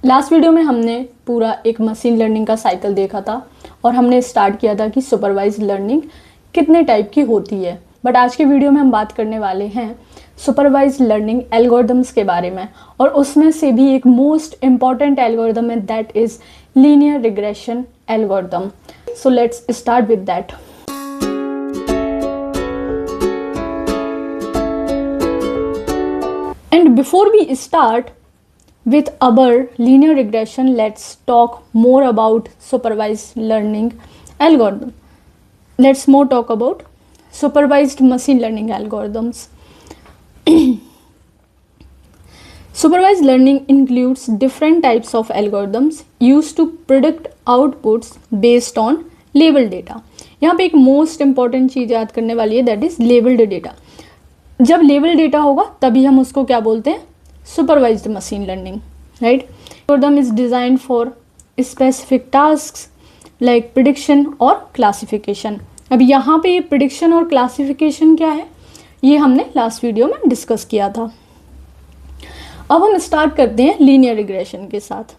Last video में हमने पूरा एक मशीन लर्निंग का साइकिल देखा था और हमने स्टार्ट किया था कि सुपरवाइज्ड लर्निंग कितने टाइप की होती है। बट आज के वीडियो में हम बात करने वाले हैं सुपरवाइज्ड लर्निंग एल्गोरिदम्स के बारे में, और उसमें से भी एक मोस्ट इम्पॉर्टेंट एल्गोरिदम है, that is linear regression algorithm. So let's start with that. And before we start with our linear regression, let's talk more about supervised learning algorithm. Let's more talk about supervised machine learning algorithms. Supervised learning includes different types of algorithms used to predict outputs based on labeled data. यहाँ पे एक most important चीज़ याद करने वाली है, that is labelled data. जब label data होगा तभी हम उसको क्या बोलते हैं, supervised machine learning, right. Algorithm is design for specific tasks like prediction और क्लासिफिकेशन। अब यहाँ पे ये प्रिडिक्शन और क्लासिफिकेशन क्या है, ये हमने लास्ट वीडियो में डिस्कस किया था। अब हम स्टार्ट करते हैं लीनियर रिग्रेशन के साथ।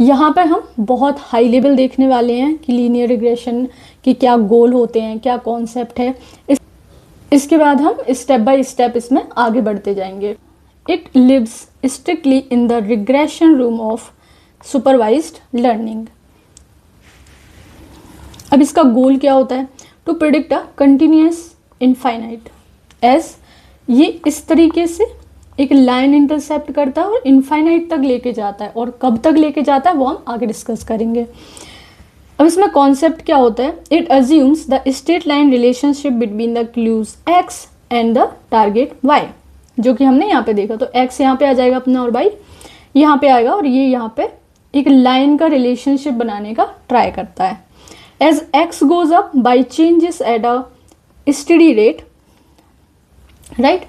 यहाँ पे हम बहुत हाई लेवल देखने वाले हैं कि लीनियर रिग्रेशन के क्या गोल होते हैं, क्या कॉन्सेप्ट है। इसके बाद हम स्टेप बाय स्टेप इसमें आगे बढ़ते जाएंगे। It lives strictly in the regression room of supervised learning. अब इसका गोल क्या होता है, to predict a continuous infinite. As ये इस तरीके से एक लाइन इंटरसेप्ट करता है और इनफाइनाइट तक लेके जाता है, और कब तक लेके जाता है वो हम आगे डिस्कस करेंगे। अब इसमें कॉन्सेप्ट क्या होता है, it assumes the straight line relationship between the clues x and the target y, जो कि हमने यहाँ पे देखा। तो x यहाँ पे आ जाएगा अपना और y यहाँ पे आएगा, और ये यहाँ पे एक लाइन का रिलेशनशिप बनाने का ट्राई करता है। As x goes up by changes at a steady rate, right.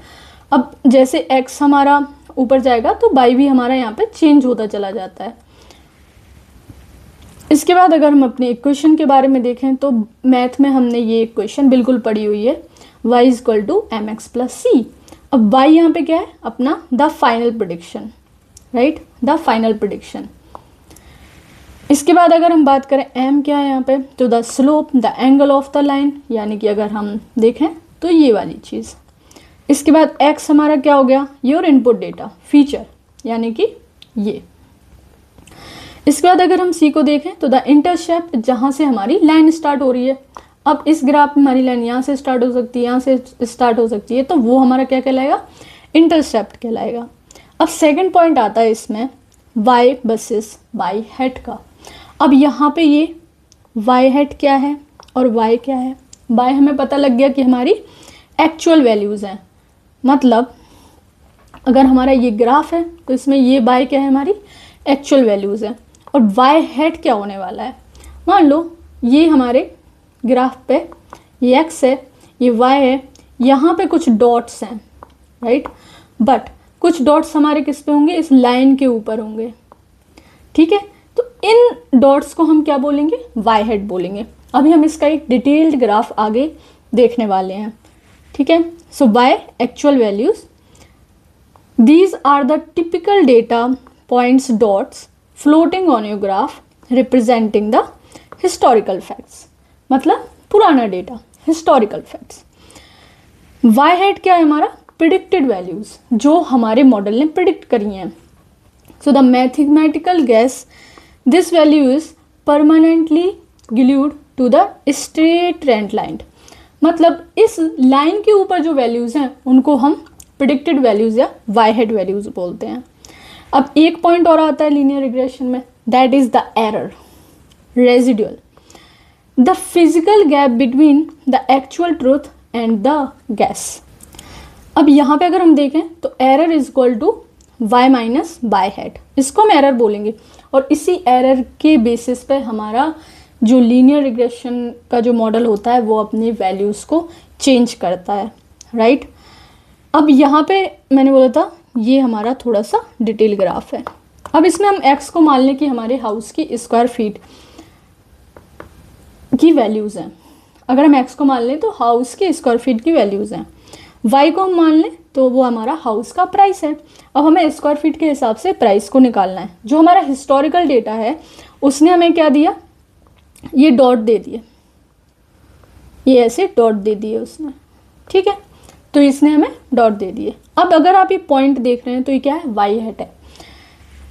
अब जैसे x हमारा ऊपर जाएगा तो y भी हमारा यहाँ पे चेंज होता चला जाता है। इसके बाद अगर हम अपने इक्वेशन के बारे में देखें तो मैथ में हमने ये इक्वेशन बिल्कुल पढ़ी हुई है, y is equal to M x plus C. अब y यहाँ पे क्या है, अपना the final prediction, right, the final prediction. इसके बाद अगर हम बात करें m क्या है यहाँ पे, तो the slope, the angle of the line, यानी कि अगर हम देखें तो ये वाली चीज़। इसके बाद x हमारा क्या हो गया, योर इनपुट डेटा फीचर, यानी कि ये। इसके बाद अगर हम सी को देखें तो द इंटरसेप्ट, जहाँ से हमारी लाइन स्टार्ट हो रही है। अब इस ग्राफ में हमारी लाइन यहाँ से स्टार्ट हो सकती है, यहाँ से स्टार्ट हो सकती है, तो वो हमारा क्या कहलाएगा, इंटरसेप्ट कहलाएगा। अब सेकंड पॉइंट आता है इसमें y वर्सेस y हेड का। अब यहाँ पे ये y हेड क्या है और y क्या है। y हमें पता लग गया कि हमारी एक्चुअल वैल्यूज़ हैं, मतलब अगर हमारा ये ग्राफ है तो इसमें ये y क्या है, हमारी एक्चुअल वैल्यूज़ है। और y हेड क्या होने वाला है, मान लो ये हमारे ग्राफ पे ये x है, ये y है, यहाँ पे कुछ डॉट्स हैं, राइट। बट कुछ डॉट्स हमारे किस पे होंगे, इस लाइन के ऊपर होंगे, ठीक है। तो इन डॉट्स को हम क्या बोलेंगे, y हेड बोलेंगे। अभी हम इसका एक डिटेल्ड ग्राफ आगे देखने वाले हैं, ठीक है। So y actual values, these are the typical data points dots floating on your graph representing the historical facts, मतलब पुराना data, historical facts. y hat क्या है, हमारा प्रिडिक्टेड वैल्यूज, जो हमारे मॉडल ने प्रिडिक्ट करी हैं। So the mathematical guess this value is permanently glued to the straight trend line, मतलब इस लाइन के ऊपर जो वैल्यूज हैं उनको हम प्रिडिक्टेड वैल्यूज या y हेड वैल्यूज बोलते हैं। अब एक पॉइंट और आता है लीनियर रिग्रेशन में, that is the error residual, the physical gap between the actual truth and the guess. अब यहाँ पे अगर हम देखें तो error is equal to y minus y hat, इसको हम एरर बोलेंगे। और इसी एरर के बेसिस पे हमारा जो लीनियर रिग्रेशन का जो मॉडल होता है वो अपनी वैल्यूज़ को चेंज करता है, राइट। अब यहाँ पे मैंने बोला था ये हमारा थोड़ा सा डिटेल ग्राफ है। अब इसमें हम x को मान लें कि हमारे हाउस की स्क्वायर फीट की वैल्यूज़ हैं। अगर हम x को मान लें तो हाउस की स्क्वायर फीट की वैल्यूज़ हैं। y को हम मान लें तो वो हमारा हाउस का प्राइस है। अब हमें स्क्वायर फीट के हिसाब से प्राइस को निकालना है। जो हमारा हिस्टोरिकल डेटा है उसने हमें क्या दिया, ये डॉट दे दिए, ये ऐसे डॉट दे दिए उसने, ठीक है, तो इसने हमें डॉट दे दिए। अब अगर आप ये पॉइंट देख रहे हैं तो ये क्या है, वाई हैट है,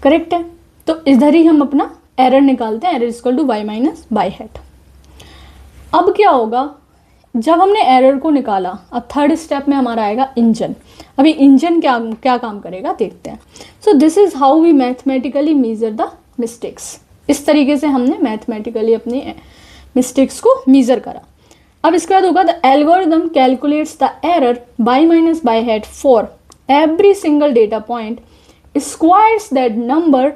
करेक्ट है। तो इधर ही हम अपना एरर निकालते हैं, error equal to Y minus Y hat. अब क्या होगा, जब हमने एरर को निकाला, अब थर्ड स्टेप में हमारा आएगा इंजन। अभी इंजन क्या क्या काम करेगा देखते हैं। So this is how we mathematically measure the mistakes. इस तरीके से हमने मैथमेटिकली अपने मिस्टेक्स को मेजर करा। अब इसके बाद होगा the algorithm calculates the error Y minus Y hat for every single data point, squares that number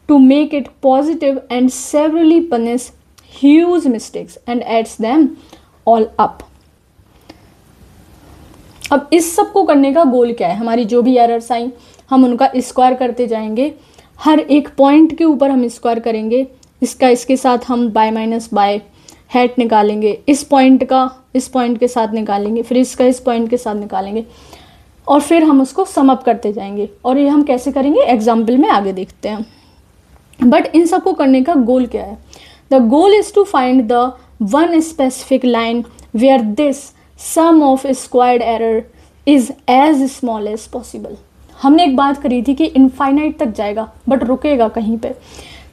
to make it positive and severely punish huge mistakes and adds them all up. अब इस सब को करने का goal क्या है, हमारी जो भी एरर्स आई हम उनका स्क्वायर करते जाएंगे, हर एक पॉइंट के ऊपर हम स्क्वायर करेंगे, इसका इसके साथ हम बाय माइनस बाय हैट निकालेंगे, इस पॉइंट का इस पॉइंट के साथ निकालेंगे, फिर इसका इस पॉइंट के साथ निकालेंगे, और फिर हम उसको सम अप करते जाएंगे। और ये हम कैसे करेंगे एग्जाम्पल में आगे देखते हैं। बट इन सबको करने का गोल क्या है, the goal is to find the one specific line where this sum of squared error is as small as possible. हमने एक बात करी थी कि इनफाइनाइट तक जाएगा बट रुकेगा कहीं पे,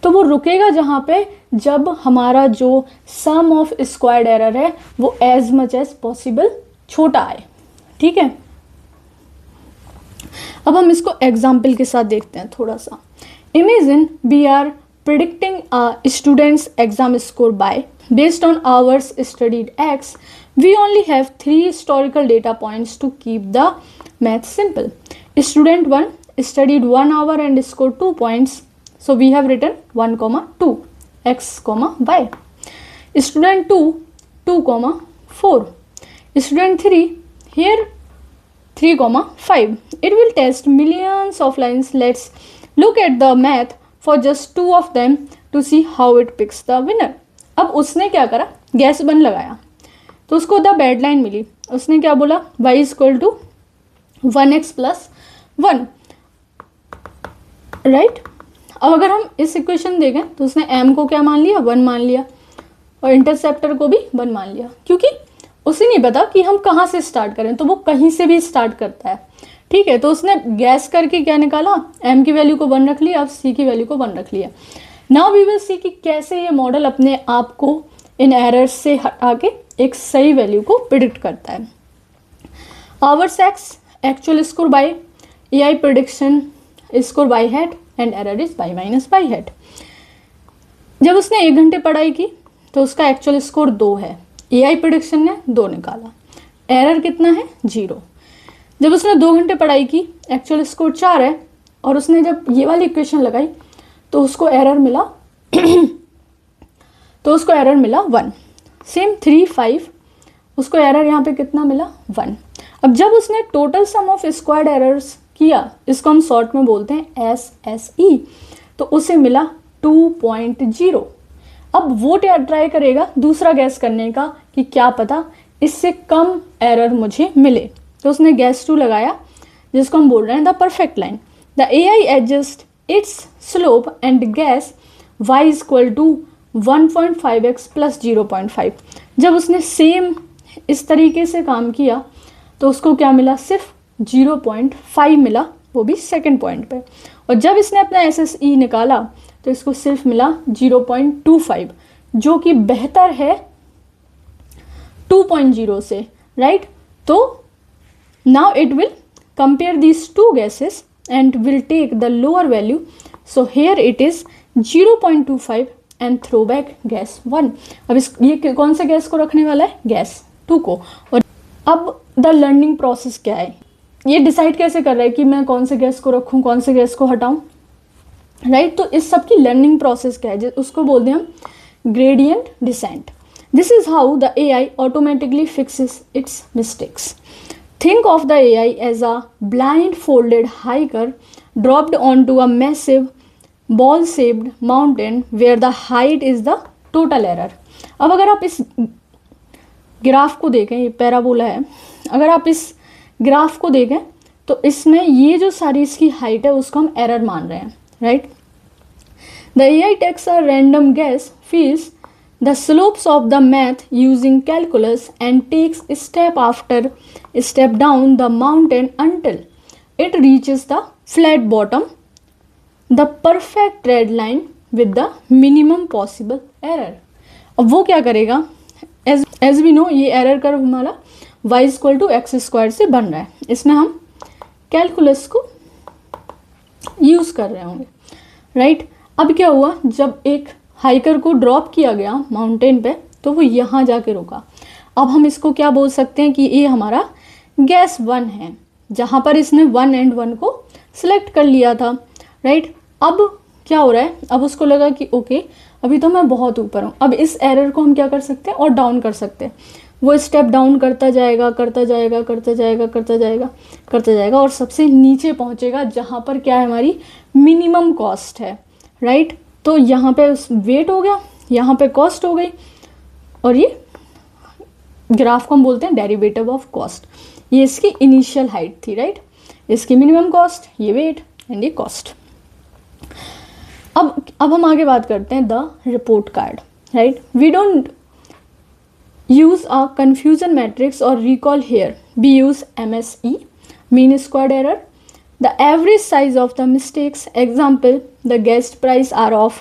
तो वो रुकेगा जहाँ पे जब हमारा जो सम ऑफ स्क्वायर्ड एरर है वो एज मच एज पॉसिबल छोटा आए, ठीक है। अब हम इसको एग्जाम्पल के साथ देखते हैं थोड़ा सा। Imagine we are predicting a student's exam score by based on hours studied X. We only have 3 historical data points to keep the math simple. Student 1 studied 1 hour and scored 2 points. So we have written 1, 2, X, Y. Student 2, 2, 4. Student 3, here 3, 5. It will test millions of lines. Let's look at the math for just 2 of them to see how it picks the winner. अब उसने क्या करा, gas बन लगाया तो उसको the bad line मिली। उसने क्या बोला, y equal to 1x plus 1, right. अब अगर हम इस इक्वेशन देखें तो उसने m को क्या मान लिया, 1 मान लिया, और इंटरसेप्टर को भी 1 मान लिया, क्योंकि उसे नहीं पता कि हम कहाँ से स्टार्ट करें, तो वो कहीं से भी स्टार्ट करता है, ठीक है। तो उसने गैस करके क्या निकाला, m की वैल्यू को 1 रख लिया, अब c की वैल्यू को 1 रख लिया। नाउ वी विल सी कि कैसे ये मॉडल अपने आप को इन एरर्स से हटा के एक सही वैल्यू को प्रिडिक्ट करता है। Hours x actual score Y AI prediction score Y hat and error is Y minus Y hat. जब उसने 1 घंटे पढ़ाई की तो उसका एक्चुअल स्कोर 2 है, AI प्रिडिक्शन ने 2 निकाला, एरर कितना है 0। जब उसने 2 घंटे पढ़ाई की, एक्चुअल स्कोर 4 है, और उसने जब ये वाली इक्वेशन लगाई तो उसको एरर मिला तो उसको एरर मिला 1। सेम 3, 5, उसको एरर यहाँ पे कितना मिला 1। अब जब उसने total sum of squared errors किया, इसको हम शॉर्ट में बोलते हैं SSE, तो उसे मिला 2.0। अब वो ट्राई करेगा दूसरा गैस करने का कि क्या पता इससे कम एरर मुझे मिले, तो उसने गैस 2 लगाया, जिसको हम बोल रहे हैं the perfect line. The AI adjust its slope and guess y equal to 1.5x plus 0.5। जब उसने सेम इस तरीके से काम किया तो उसको क्या मिला, सिर्फ 0.5 मिला, वो भी सेकेंड पॉइंट पे। और जब इसने अपना SSE निकाला तो इसको सिर्फ मिला 0.25, जो कि बेहतर है 2.0 से, राइट। तो now it will compare these two gases and will take the lower value. So here it is 0.25 and throw back gas 1. अब ये कौन से गैस को रखने वाला है, गैस 2 को। और अब द लर्निंग प्रोसेस क्या है, ये डिसाइड कैसे कर रहा है कि मैं कौन से गैस को रखूँ, कौन से गैस को हटाऊँ, राइट। तो इस सब की लर्निंग प्रोसेस क्या है, उसको बोलते हैं हम gradient descent. This is how the AI automatically fixes it's mistakes. Think of the AI as a blindfolded hiker dropped onto a massive ball-shaped mountain where the height is the total error. अब अगर आप इस graph को देखें, ये parabola है, अगर आप इस ग्राफ को देखें तो इसमें ये जो सारी इसकी हाइट है उसको हम एरर मान रहे हैं, right. The AI takes a random guess, feels the slopes of the math using calculus and takes step after step down the mountain until it reaches the flat bottom, the perfect red line with the minimum possible error। अब वो क्या करेगा, as we know ये error curve हमारा y equal to X square से बन रहा है, इसमें हम कैलकुलस को यूज कर रहे होंगे, राइट। अब क्या हुआ, जब एक हाइकर को ड्रॉप किया गया माउंटेन पे तो वो यहाँ जाके रुका। अब हम इसको क्या बोल सकते हैं कि ये हमारा गैस 1 है, जहाँ पर इसने 1 एंड 1 को सिलेक्ट कर लिया था, राइट। अब क्या हो रहा है, अब उसको लगा कि ओके अभी तो मैं बहुत ऊपर हूँ, अब इस एरर को हम क्या कर सकते हैं और डाउन कर सकते हैं। वो स्टेप डाउन करता जाएगा करता जाएगा करता जाएगा करता जाएगा करता जाएगा और सबसे नीचे पहुँचेगा जहाँ पर क्या है, हमारी मिनिमम कॉस्ट है, राइट। तो यहाँ पे वेट हो गया, यहाँ पे कॉस्ट हो गई, और ये ग्राफ को हम बोलते हैं डेरिवेटिव ऑफ कॉस्ट। ये इसकी इनिशियल हाइट थी, राइट, इसकी मिनिमम कॉस्ट, ये वेट एंड ये कॉस्ट। अब हम आगे बात करते हैं the report card, right. We don't use a confusion matrix और recall here, we use MSE, mean squared error, the average size of the mistakes, example the guessed price are of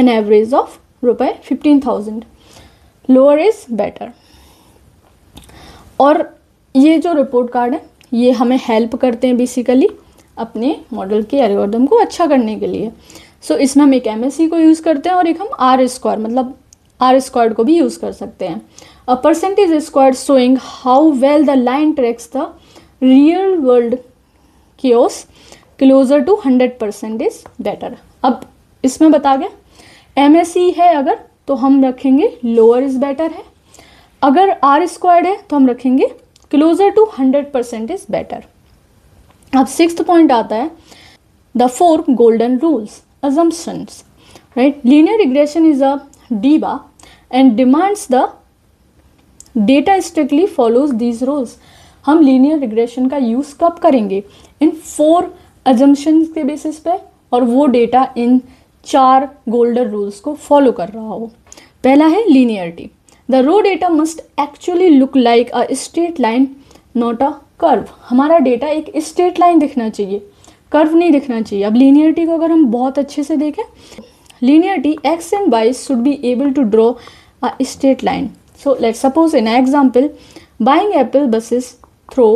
an average of रुपए 15,000, lower is better। और ये जो report card है ये हमें help करते हैं बेसिकली अपने मॉडल के एल्गोरिथम को अच्छा करने के लिए। सो इसमें हम एक MSE को यूज़ करते हैं और एक हम R स्क्वायर मतलब R स्क्वायर्ड को भी यूज़ कर सकते हैं। A percentage squared showing how well the line tracks the real world chaos closer to 100% is better। अब इसमें बता गया MSE है अगर तो हम रखेंगे लोअर इज बेटर है, अगर R स्क्वायर्ड है तो हम रखेंगे क्लोजर टू 100% इज बेटर। अब 6th पॉइंट आता है the 4 golden rules assumptions, right। linear regression is a DEBA and demands the data strictly follows these rules। हम लीनियर रिग्रेशन का यूज़ कब करेंगे, इन 4 अजम्पशंस के बेसिस पे, और वो डेटा इन 4 गोल्डन रूल्स को फॉलो कर रहा हो। पहला है linearity, the raw data must actually look like a straight line not a curve. हमारा डेटा एक स्ट्रेट लाइन दिखना चाहिए, कर्व नहीं दिखना चाहिए। अब लीनियरिटी को अगर हम बहुत अच्छे से देखें, linearity x and y should be able to draw a straight line। so let's suppose in an example buying apple versus throw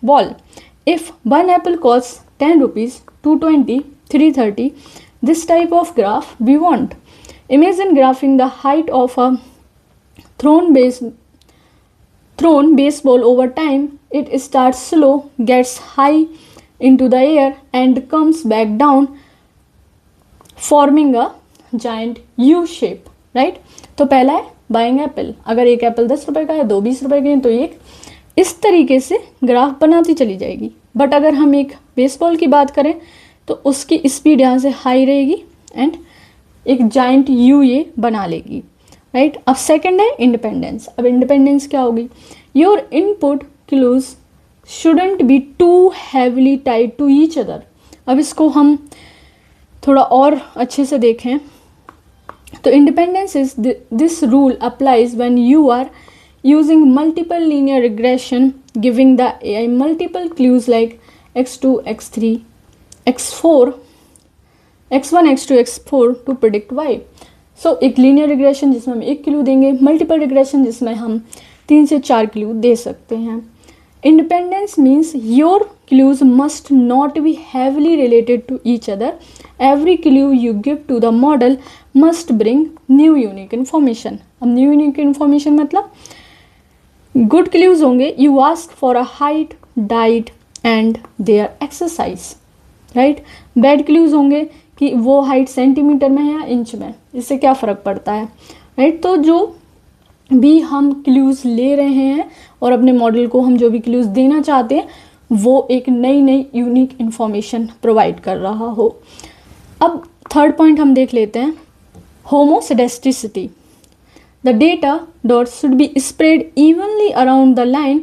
ball, if one apple costs 10 rupees, 220, 330, this type of graph we want। imagine graphing the height of a thrown baseball over time। it starts slow, gets high into the air and comes back down forming a giant U shape, right। तो पहला है buying Apple, अगर एक Apple 10 रुपए का है, 2 20 रुपए के हैं, तो ये इस तरीके से ग्राफ बनाती चली जाएगी। बट अगर हम एक बेसबॉल की बात करें तो उसकी स्पीड यहाँ से हाई रहेगी एंड एक जाइंट यू ये बना लेगी, राइट। अब सेकंड है इंडिपेंडेंस। अब इंडिपेंडेंस क्या होगी, your input clues shouldn't be too heavily tied to each other. अब इसको हम थोड़ा और अच्छे से देखें तो independence is this rule applies when you are using multiple linear regression giving the AI multiple clues like x2 x3 x4 x1 x2 x4 to predict y। so एक linear regression जिसमें हम एक क्लू देंगे, multiple regression जिसमें हम 3 से 4 clue दे सकते हैं। independence means your clues must not be heavily related to each other, every clue you give to the model must bring new unique information। अब new unique information मतलब good clues होंगे, you ask for a height, diet and their exercise, right. Bad clues होंगे कि वो height centimetre में है या inch में, इससे क्या फ़र्क पड़ता है, राइट। तो जो भी हम क्लूज ले रहे हैं और अपने मॉडल को हम जो भी क्लूज देना चाहते हैं वो एक नई नई यूनिक इन्फॉर्मेशन प्रोवाइड कर रहा हो। अब थर्ड पॉइंट हम देख लेते हैं, होमोसेडेस्टिसिटी। The data dots should be spread evenly around the line,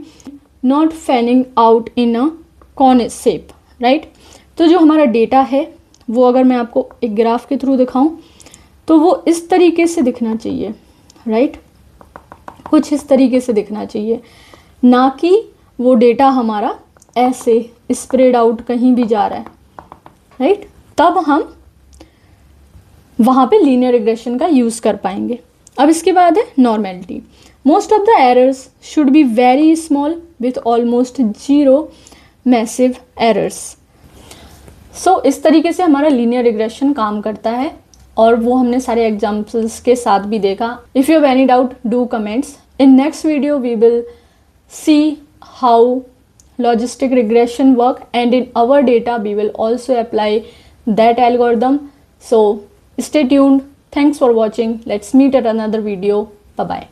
not fanning out in a cone shape, right. तो जो हमारा डेटा है वो अगर मैं आपको एक ग्राफ के थ्रू दिखाऊं तो वो इस तरीके से दिखना चाहिए, राइट, कुछ इस तरीके से दिखना चाहिए, ना कि वो डेटा हमारा ऐसे स्प्रेड आउट कहीं भी जा रहा है, राइट। तब हम वहाँ पे लीनियर रिग्रेशन का यूज़ कर पाएंगे। अब इसके बाद है normality. Most of the errors should be very small with almost zero massive errors. So इस तरीके से हमारा लीनियर रिग्रेशन काम करता है और वो हमने सारे एग्जाम्पल्स के साथ भी देखा। If you have any doubt do comments. In next video we will see how logistic regression work, and in our data we will also apply that algorithm. So stay tuned. Thanks for watching. Let's meet at another video. Bye bye.